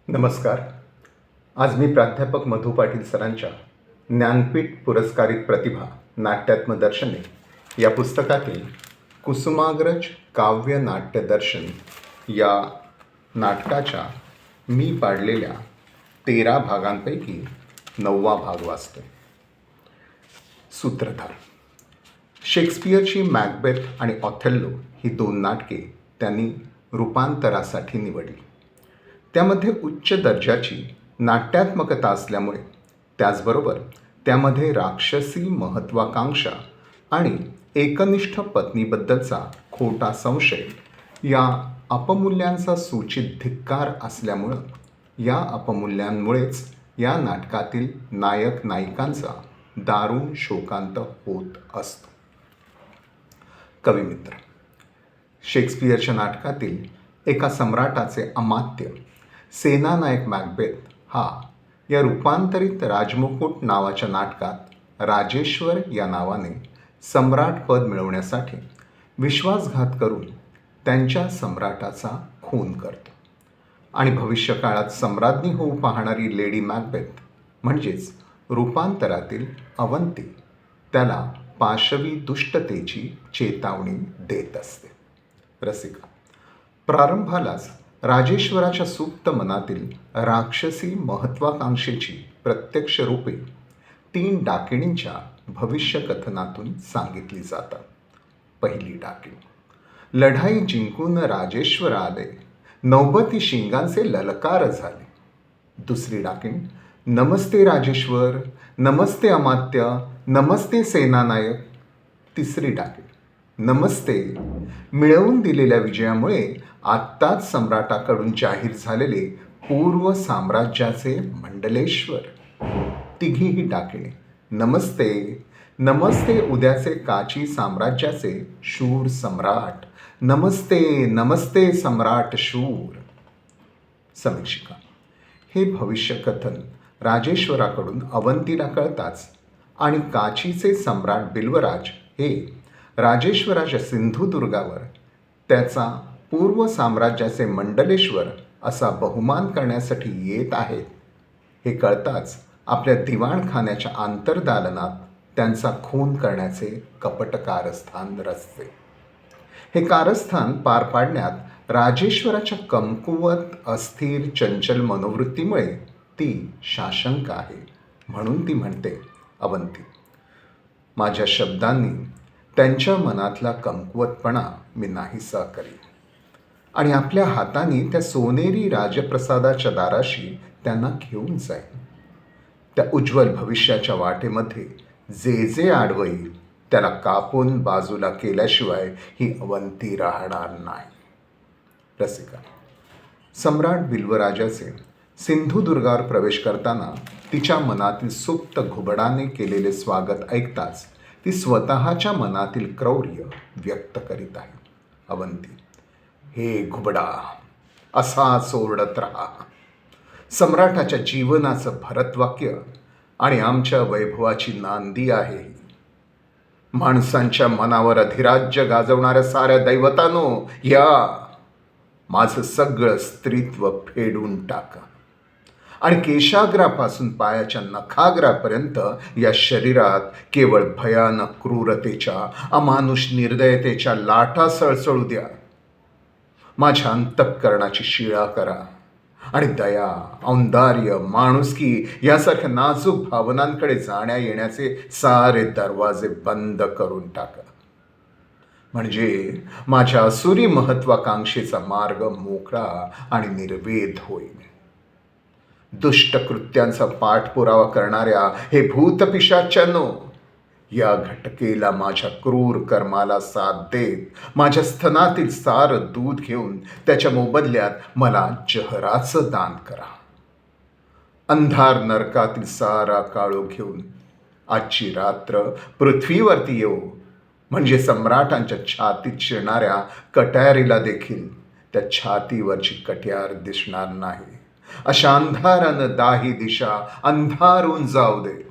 नमस्कार. आज मी प्राध्यापक मधु पाटील सरांच्या ज्ञानपीठ पुरस्कारित प्रतिभा नाट्यात्म दर्शने या पुस्तकातील कुसुमाग्रज काव्य नाट्यदर्शन या नाटकाच्या मी पाडलेल्या 13 भागांपैकी 9वा भाग वाचतो. सूत्रधार. शेक्सपियरची मॅकबेथ आणि ऑथेल्लो ही 2 नाटके त्यांनी रूपांतरासाठी निवडली. त्यामध्ये उच्च दर्जाची नाट्यात्मकता असल्यामुळे, त्याचबरोबर त्यामध्ये राक्षसी महत्त्वाकांक्षा आणि एकनिष्ठ पत्नीबद्दलचा खोटा संशय या अपमूल्यांचा सूचित धिक्कार असल्यामुळं, या अपमूल्यांमुळेच या नाटकातील नायक नायिकांचा दारुण शोकांत होत असतो. कविमित्र. शेक्सपियरच्या नाटकातील एका सम्राटाचे अमात्य सेनानायक मॅकबेथ हा या रूपांतरित राजमुकुट नावाच्या नाटकात राजेश्वर या नावाने सम्राटपद मिळवण्यासाठी विश्वासघात करून त्यांच्या सम्राटाचा खून करतो आणि भविष्यकाळात सम्राज्ञी होऊ पाहणारी लेडी मॅकबेथ म्हणजेच रूपांतरातील अवंती त्याला पाशवी दुष्टतेची चेतावणी देत असते. रसिका. प्रारंभालाच राजेश्वराच्या सुप्त मनातील राक्षसी महत्त्वाकांक्षेची प्रत्यक्ष रूपे 3 डाकिणींच्या भविष्यकथनातून सांगितली जातात. पहिली डाकिणी. लढाई जिंकून राजेश्वर आले, नौबती शिंगांचे ललकार झाले. दुसरी डाकिणी. नमस्ते राजेश्वर, नमस्ते अमात्य, नमस्ते सेनानायक. तिसरी डाकिणी. नमस्ते, मिळवून दिलेल्या विजयामुळे आत्ताच सम्राटाकडून जाहीर झालेले पूर्व साम्राज्याचे मंडलेश्वर. तिघीही डाकिणे. नमस्ते, नमस्ते उद्याचे काची साम्राज्याचे शूर सम्राट. नमस्ते, नमस्ते सम्राट शूर. समीक्षिका. हे भविष्यकथन राजेश्वराकडून अवंतीला कळताच आणि काचीचे सम्राट बिल्वराज हे राजेश्वराच्या सिंधुदुर्गावर त्याचा पूर्व साम्राज्याचे मंडलेश्वर असा बहुमान करण्यासाठी येत आहेत हे कळताच आपल्या दिवाणखान्याच्या आंतरदालनात त्यांचा खून करण्याचे कपट कारस्थान रचते. हे कारस्थान पार पाडण्यात राजेश्वराच्या कमकुवत अस्थिर चंचल मनोवृत्तीमुळे ती साशंक आहे. म्हणून ती म्हणते, अवंती, माझ्या शब्दांनी त्यांच्या मनातला कमकुवतपणा मी नाहीसा करीन आणि आपल्या हातांनी त्या सोनेरी राजप्रसादाच्या दाराशी त्यांना घेऊन जाईन. त्या उज्ज्वल भविष्याच्या वाटेमध्ये जे जे आडवं येईल त्याला कापून बाजूला केल्याशिवाय ही अवंती राहणार नाही. रसिका. सम्राट बिल्वराजाचे सिंधुदुर्गावर प्रवेश करताना तिच्या मनातील सुप्त घुबडाने केलेले स्वागत ऐकताच ती स्वतःच्या मनातील क्रौर्य व्यक्त करीत आहे. अवंती. हे घुबडा, असाच ओरडत राहा. सम्राटाच्या जीवनाचं भरतवाक्य आणि आमच्या वैभवाची नांदी आहे. माणसांच्या मनावर अधिराज्य गाजवणाऱ्या साऱ्या दैवतांनो, या माझं सगळं स्त्रीत्व फेडून टाका आणि केशाग्रापासून पायाच्या नखाग्रापर्यंत या शरीरात केवळ भयानक क्रूरतेच्या, अमानुष निर्दयतेच्या लाटा सळसळू द्या. माझ्या अंतःकरणाची शिळा करा आणि दया, औंदार्य, माणुसकी यासारख्या नाजूक भावनांकडे जाण्या येण्याचे सारे दरवाजे बंद करून टाका. म्हणजे माझ्या असुरी महत्वाकांक्षेचा मार्ग मोकळा आणि निर्वेद होईल. दुष्ट कृत्यांचा पाठपुरावा करणाऱ्या हे भूतपिशाच्यांनो, या घटकेला माझ्या क्रूर कर्माला साथ देत माझ्या स्तनातील सार दूध घेऊन त्याच्या मोबदल्यात मला जहराचं दान करा. अंधार नरकातील सारा काळोख घेऊन आजची रात्र पृथ्वीवरती येऊ, म्हणजे सम्राटांच्या छातीत शिरणाऱ्या कट्यारीला देखील त्या छातीवरची कट्यार दिसणार नाही. अशा अंधारानं दाही दिशा अंधारून जाऊ दे.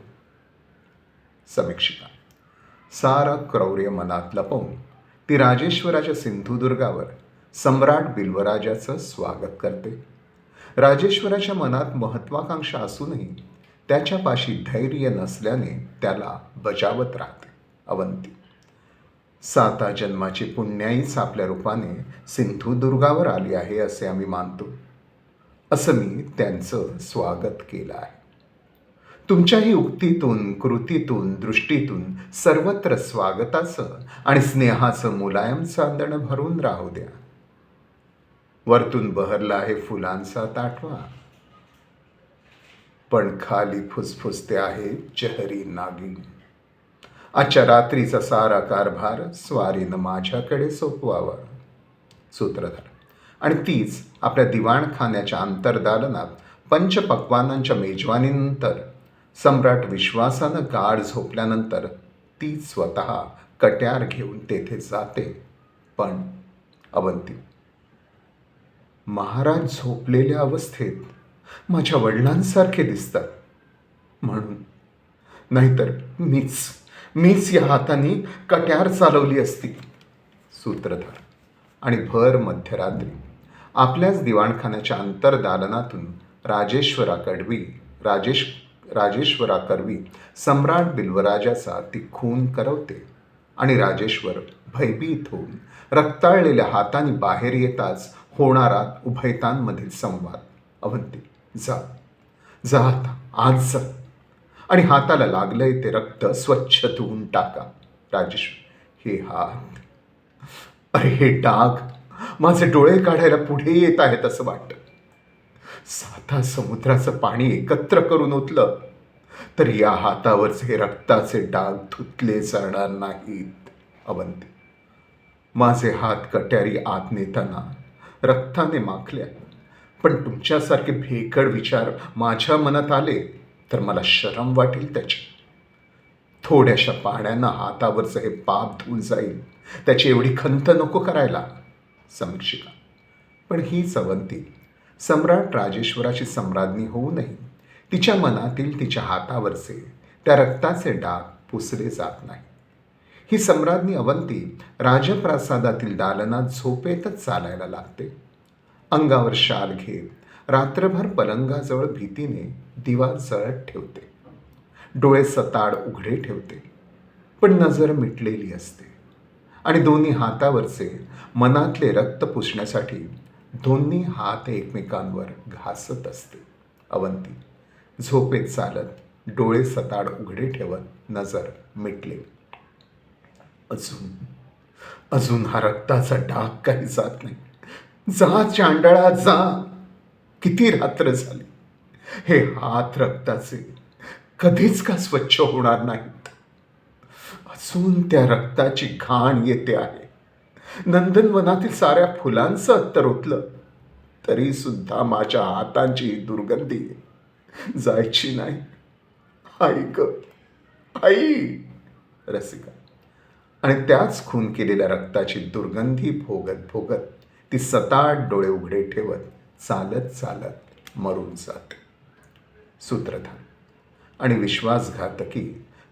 समीक्षिका. सारा क्रौर्य मनात लपवून ती राजेश्वराच्या सिंधुदुर्गावर सम्राट बिल्वराजाचं स्वागत करते. राजेश्वराच्या मनात महत्वाकांक्षा असूनही त्याच्यापाशी धैर्य नसल्याने त्याला बजावत राहते अवंती. 7 जन्माची पुण्याईच आपल्या रूपाने सिंधुदुर्गावर आली आहे असे आम्ही मानतो. असं मी त्यांचं स्वागत केलं आहे. तुमच्याही उक्तीतून, कृतीतून, दृष्टीतून सर्वत्र स्वागताचं आणि स्नेहाचं मुलायम चांदणं भरून राहू द्या. वरतून बहरला आहे फुलांचा ताटवा, पण खाली फुसफुसते आहे चहरी नागिन. आजच्या रात्रीचा सारा कारभार स्वारीनं माझ्याकडे सोपवावा. सूत्रधार. आणि तीच आपल्या दिवाणखान्याच्या अंतर्दालनात पंचपक्वानांच्या मेजवानीनंतर सम्राट विश्वासानं गाढ झोपल्यानंतर ती स्वतः कट्यार घेऊन तेथे जाते. पण अवंती, महाराज झोपलेल्या अवस्थेत माझ्या वडिलांसारखे दिसतात म्हणून, नाहीतर मीच या हाताने कट्यार चालवली असती. सूत्रधार. आणि भर मध्यरात्री आपल्याच दिवाणखान्याच्या अंतर्दालनातून राजेश्वराकरवी सम्राट बिल्वराजाचा ती खून करवते आणि राजेश्वर भयभीत होऊन रक्ताळलेल्या हाताने बाहेर येताच होणारा उभयतांमधील संवाद. अवंती, जा आता, आज जा आणि हाताला लागलंय ते रक्त स्वच्छ धुवून टाका. राजेश्वर. हे हात, अरे हे डाग माझे डोळे काढायला पुढे येत आहेत असं वाटतं. 7 समुद्राचं पाणी एकत्र करून ओतलं तर या हातावरचे हे रक्ताचे डाग धुतले जाणार नाहीत. अवंती. माझे हात कट्यारी आत नेताना रक्ताने माखल्या, पण तुमच्यासारखे भेकड विचार माझ्या मनात आले तर मला शरम वाटेल त्याची. थोड्याशा पाण्यानं हातावरचं हे पाप धुवून जाईल, त्याची एवढी खंत नको करायला. समीक्षिका. पण हीच अवंती सम्राट राजेश्वराची सम्राज्ञी होऊनही तिच्या मनातील, तिच्या हातावरचे त्या रक्ताचे डाग पुसले जात नाही. ही सम्राज्ञी अवंती राजप्रासादातील दालनात झोपेतच चालायला लागते. अंगावर शाल घेत रात्रभर पलंगाजवळ भीतीने दिवा जळत ठेवते. डोळे सताड उघडे ठेवते, पण नजर मिटलेली असते आणि दोन्ही हातावरचे मनातले रक्त पुसण्यासाठी दोन्ही हात एकमेकांवर घासत असते. अवंती झोपेत चालत, डोळे सताड उघडे ठेवत, नजर मिटले. अजून हा रक्ताचा डाग काही जात नाही. जा चांडळा जा, किती रात्र झाली. हे हात रक्ताचे कधीच का स्वच्छ होणार नाहीत. अजून त्या रक्ताची घाण येते आहे. नंदनवनातील साऱ्या फुलांचं अत्तर ओतलं तरी सुद्धा माझ्या हातांची दुर्गंधी जायची नाही. आई ग आई. रसिका. आणि त्याच खून केलेल्या रक्ताची दुर्गंधी भोगत भोगत ती सताट डोळे उघडे ठेवत चालत मरून जाते. सूत्रधार. आणि विश्वासघातकी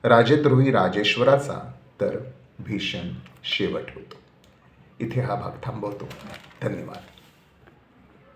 राजद्रोही राजेश्वराचा तर भीषण शेवट होतो. इथे हा भाग थांबवतो. धन्यवाद.